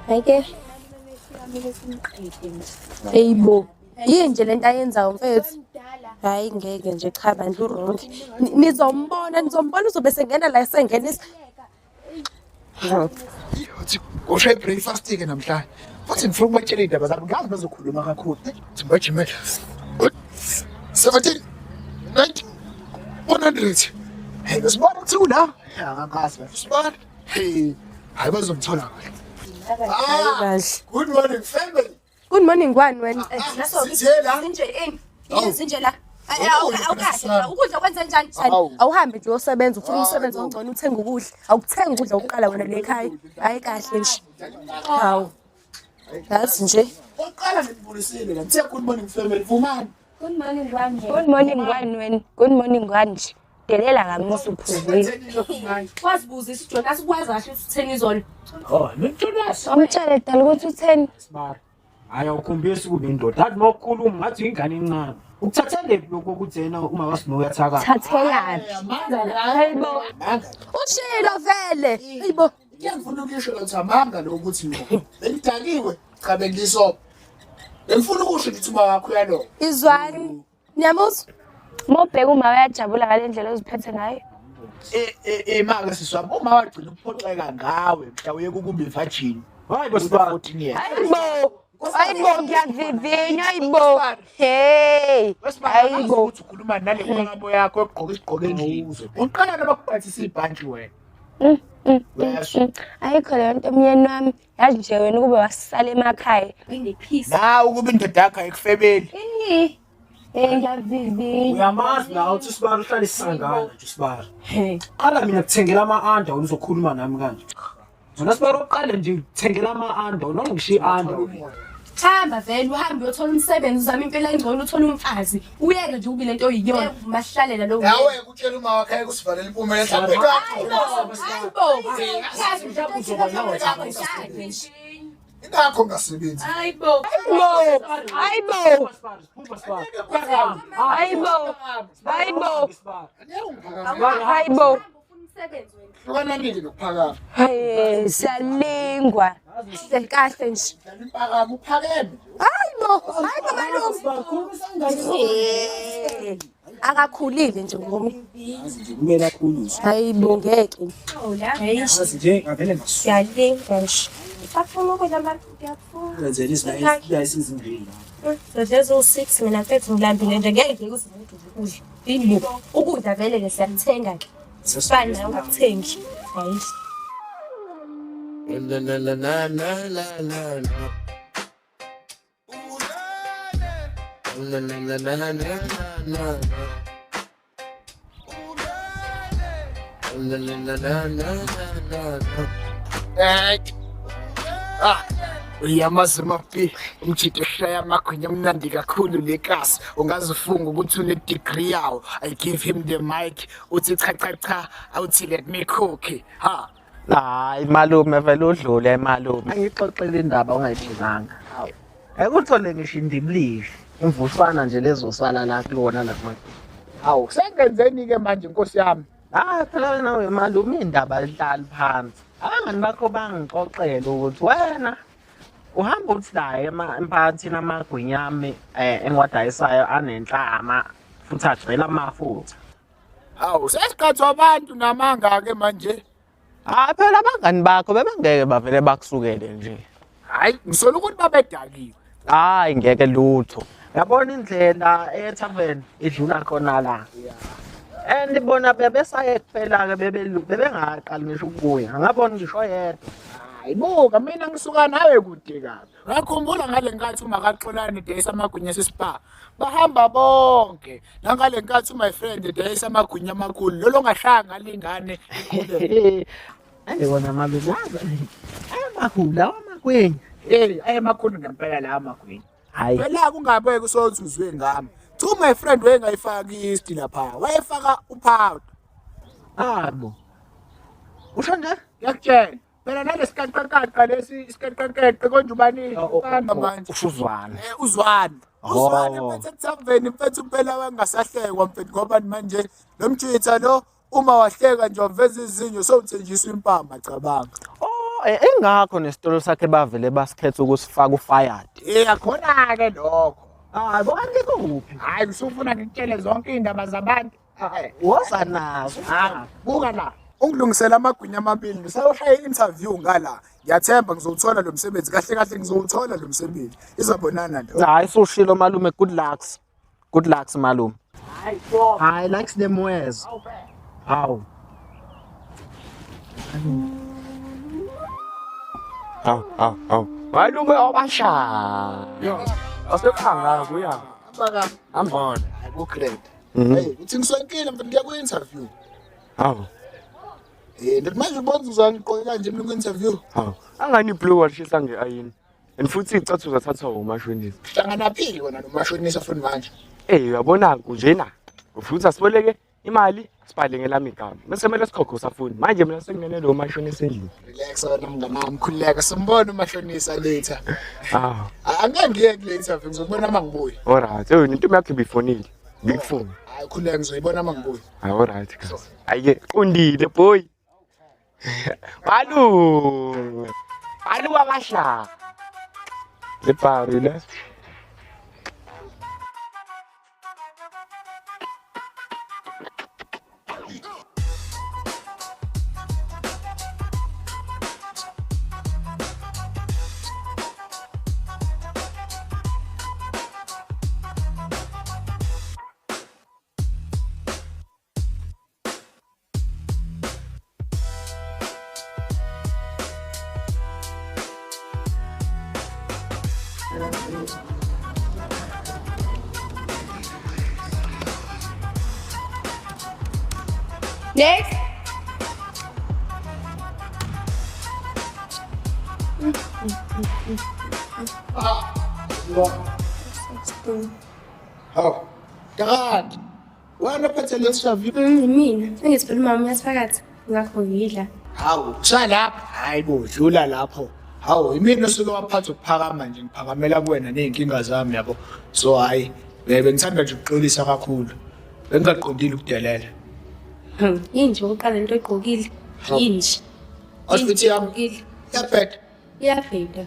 Hayike. Eyibo. Yini nje lento ayenzayo mfethu? Hayi ngeke nje cha bandla uronke. Nizombona uzobe sengena la sengena Uthi ushaye breakfast-ke namhlanje. Futhi ngifuna ukubatshela iy'ndaba zabo ngazi bazokhuluma kakhulu. Uthi ngibajimele. 17, 90, 100. Hey, besibona kuthiwa la. Angakazi besibona. Hey, hayi bazomthola kahle. Good morning family. Good morning kwani wena? Sithela. Zinje la. Awukahle. Ukudla kwenze njani? Awuhambe nje uyosebenza ufuna umsebenzi ongcono uthenga ukudla. Awukuthenga ukudla okuqala wena le ekhaya. Hayi kahle nje. Hawu. Yazi nje. Oqala ngimbulisile la. Ngithe good morning family. Vumani. Good morning kwani wena? Good morning kwani nje? Delela ngamusa uphuzile. Wazibuzisa uJona asikwazi kahle ukuthi utheni izolo. Oh, Ntonazi. Amtshele dala ukuthi utheni. Smart. Hayi awukhombisi ukuba indoda. Athi mawukhuluma ngathi ingane encane. Ukuthathele lokho ukuthi yena uma wasimo uyathakala. Thathelani? Hayibo. Ushilo vele. Hayibo. Ngiyafuna ukusho ukuthi amanga lo ukuthi bengidakiwe cha bengisoba. Bengifuna ukusho ukuthi uma wakho uyalo. Izwani. Niyamuzwa? Mobheka uma uyajabula ngalendlela oziphethe ngayo. Manga siswami uma wagcina ukuphoxeka ngawe mhla uye kukuba virgin. Hayi bosibaba. Hayibo ngiyavivinya hayibo. Hey. Hayibo uthi ukhuluma nale nqabo yakho egqoka isigqoko endlini. Uqala nabakuphathisa ibhantshi wena. Ayikho le nto myeni wami. Yazi nje wena kube wasala emakhaya. Nginepeace. Na ukuba indoda yakho ayikufebeli. Ngiyavivinya. Uyamazi la uthi sibara uhlala isangana nje sibara. Qala mina kuthengela ama-under uzokhuluma nami kanje. Zona sibara uqale nje kuthengela ama-under noma ngishiye under. Hamba vele uhambe uyothola umsebenzi uzama impilo engcono uthola umfazi. Uyeke nje ukuba lento oyiyona mahlalela lo. Yawe ukutshela uma wakhe kusivalela impumelelo mhlawumbe. Ingakho ngasebenzi. Hayibo. Hlukana nini nokuphakama? Hayi siyalingwa. Kahle nje. Impakamo uphakeme. Hayibo akakhulile nje ngomi. Kumele akhulise. Hayibo ngeke. Azi nje ngavele ngaso. Siyalinga nje. Safuna ukudla abantu ngiyafuna. Kwenzela isizindeni. Lezo 6 mina mfethu ngilambile nje ngeke ngikuzimude ukudla. Yini ukudla vele ke siyakuthenga ke. Sifana nawe ungakuthengi. Hayi. La la la la la la la la. La la la la la la la. La la la la la la. Uyamazi mapi umjito shaya amagwinya amnandi kakhulu lekasi ungazifunga ukuthi une degree yawo. I give him the mic uthi cha awuthi let me cook ha. Hayi malume vele udlule malume. Angixoxele indaba ongayibizanga. Hawu. Ekuthole ngisho indimlihle. Imvuswana nje lezosana nakulona nakuma. Hawu sengenzeni ke manje Nkosi yami? Hayi phela wena wemalume indaba lihlali phansi. Abangani bakho bangixoxela ukuthi wena uhamba uthi la emphakathini amagwinyami engiwadayisayo anenhlama futhi agcwele amafutha. Hawu sesikhathi abantu namanga ke manje. Hayi phela abangani bakho bebengeke bavele bakusukele nje. Hayi ngisola ukuthi babedakiwe. Hayi ngeke lutho. Yabona indlela eTavern idlula khona la. And bona bebesaye kuphela ke bebengaqali ngisho ukubuya. Ngabona ngisho yedwa. Hayibo mina ngisuka nawe kude kabi. Ngakhumbula ngale nkathi uma kaXolani days amagwinya sespa. Bahamba bonke. Nangale nkathi my friend days amagwinya amakhulu lo ngashanga lingane ikhule. Ayibona malumaza. Ayamakhulu amagwinya. Ayamakhulu ngempela la amagwinya. Hayi. Phela kungabeke usozuzwe ngami. Thu my friend wengayifaki isti lapha. Wayefaka upowder. Abo. Usho nje? Ngiyakutshela. Phela nalesikaqaqaqa lesi isiqaqaqeqe konje ubani manje. Uzwana. Uzwana. Uzwana mfethu eTavern mfethu phela wangasahlekwa mfethu ngoba manje lomjitha lo uma wahleka nje waveza izinyo sowuthenjiswa impama cabanga. engakho nesitolo sakhe bavele basikhetha ukusifaka uFayad. Akhona ke lokho. Hayi bonke kuphi? Hayi usufuna ngikutshele zonke indaba zabantu. Woza nazo. Buka la. Ungilungisela amagwinya amabili. Ngisayoshaya i-interview ngala. Ngiyathemba ngizowuthola lo msebenzi. Kahle kahle ngizowuthola lo msebenzi. Izobonana nto. Hayi soshilo malume, good lucks. Good lucks malume. Hayi likes them wares. Haw. Haw. Malume obasha. Yo. Asekhanga kuya. Baka. Ambona. Hayi ku-great. Hey, uthi ngisonkile mfana ngiya ku-interview. Haw. Ndithi manje ubona uzangiqoke kanje mina ku-interview. Haw. Angani blue washisa ngeayini. And futhi icathu uzathathwa umashonisa. Hlangana phili wena nomashonisa futhi manje. Uyabona kunjena. Ufuthi asiboleke imali sibhale ngelami igama. Bese kumele sikhokhe usafuni. Manje mina sengene lo mashonisa endlini. Relax wena mnganami khuleka simbona umashonisa later. Angeke ngiye kule interview ngizobona mangibuye. Alright. Intombi yakhe bifonile. Ngikufuna. Hayi khuleka ngizoyibona mangibuye. Alright guys. Ayike qondile boy. Balu abasha. Lepari le. Next. Hawu. Kakade. Wena phethe le interview. Mina sengithi phela umama uyasifakathi ngakho ngidla. Hawu, salapha. Hayi bo, dlula lapho. Hawu, imini osuke waphatha ukuphakama nje ngiphakamela kuwena nezinkinga zami yabo. So hayi, bengithanda nje ukuxolisa kakhulu. Bengingaqondile ukudelela. Yinje uqala into egqokile. Yinje. Asithi yami. Yaphethe. Iyaphinda.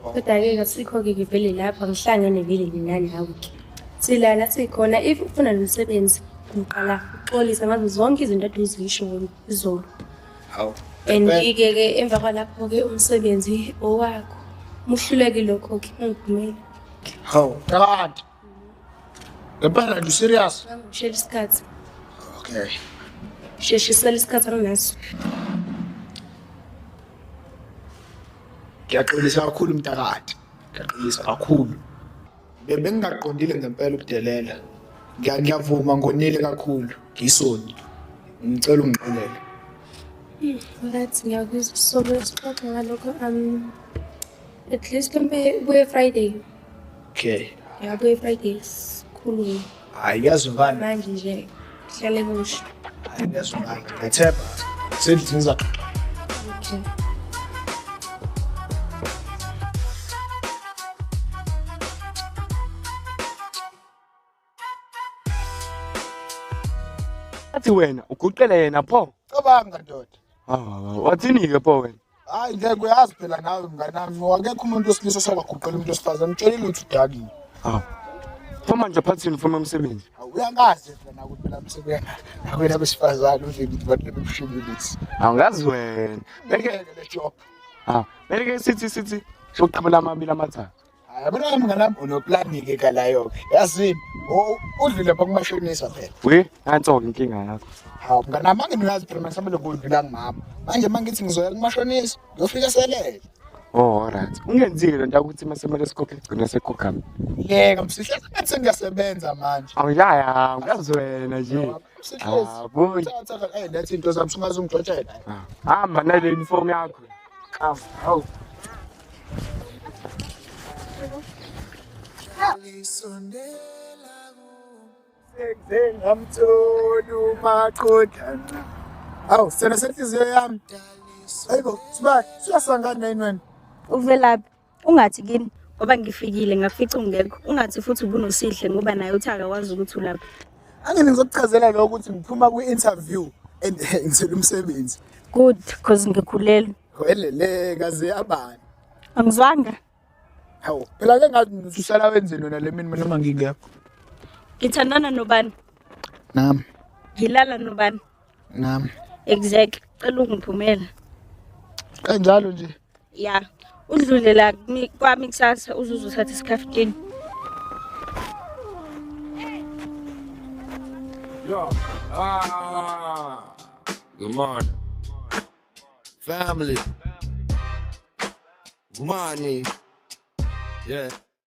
Kodwa-ke kasikho-ke ngivele lapha ngihlangene vele nginani hawu-ke. Silala sikhona if ufuna lo msebenzi ngiqala uxolisa ngazo zonke izinto ade uzisho izolo. Hawu. And-ke emva kwalapho-ke umsebenzi owakho. Muhluleke lokho-ke ungivumeli. Hawu, kakade. Ngempela nje serious. Ngishela isikhathi. Okay. Sheshisela isikhathi anginaso. Ngiyaxolisa kakhulu mntakade. Ngiyaxolisa kakhulu. Bengingaqondile ngempela ukudelela. Ngiyavuma ngonile kakhulu. Ngisoni. Ngicela ungixolele. Alright, ngiyakuzwa so siphoqa ngalokho at least kuye Friday. Okay. Kuye Friday sikhulume. Hayi yazungana. Manje nje hlale kusho. Hayi yazungana. Ngethemba. Sendizinza. Okay. Athi wena uguqele yena pho. Cabanga ndoda. Wathini ke pho wena? Hayi ngeke uyazi phela nawe mnganami. Wakekho umuntu wesilisa osakaguqela umuntu wesifazane. Mtshelile ukuthi udakile. Pho manje phathini ufuna umsebenzi? Uyangazi phela ukuthi phela umsebenzi. Nakwena besifazane uvile ukuthi bantu bebushumilisi. Awungazi wena. Beke le job. Beke sithi sokuqhabela amabili amathathu. Yabona mnganami unoplan ke kalayo. Yazini udlule lapha kumashonisa phela. We, nanso inkinga yakho. Hawu mnganami angingazi phela manje ngudlula ngimama. Manje mangithi ngizoya kumashonisa, ngiyofika selele. Alright. Ungenzile lento ukuthi masemele sikhokhe igcina sekhokhama. Yeka msihle ngathi ngiyasebenza manje. Awuyaya, ungazi wena nje. Boy. Thatha lethi into zami sungaze ungidotshela. Hamba nale uniform yakho. Hawu. Lisondela sengamtholu maqodana. Awu sena senhliziyo yami. Hayibo, siba siyasangana yini wena? Uvelaphi? Ungathi kimi ngoba ngifikile ngafica ungekho. Ungathi futhi ubunosihle ngoba naye uthaka wazi ukuthi ulapha. Angeke ngizokuchazela lokho ukuthi ngiphuma kwi-interview and ngizela umsebenzi. Good, because ngikhulela. welele kaze yabani. Angizwanga. Hawu, phela ke ngathi ususala wenzeni wena le mina noma ngingekho. Ngithandana nobani? Nami, Ngilala nobani? nami. Exact. Cela ungiphumela. Kanjalo nje. Ya. Udlule la kwami kusasa uzuzothatha isikhaftini. Yo, good morning. Family. Money. Yeah.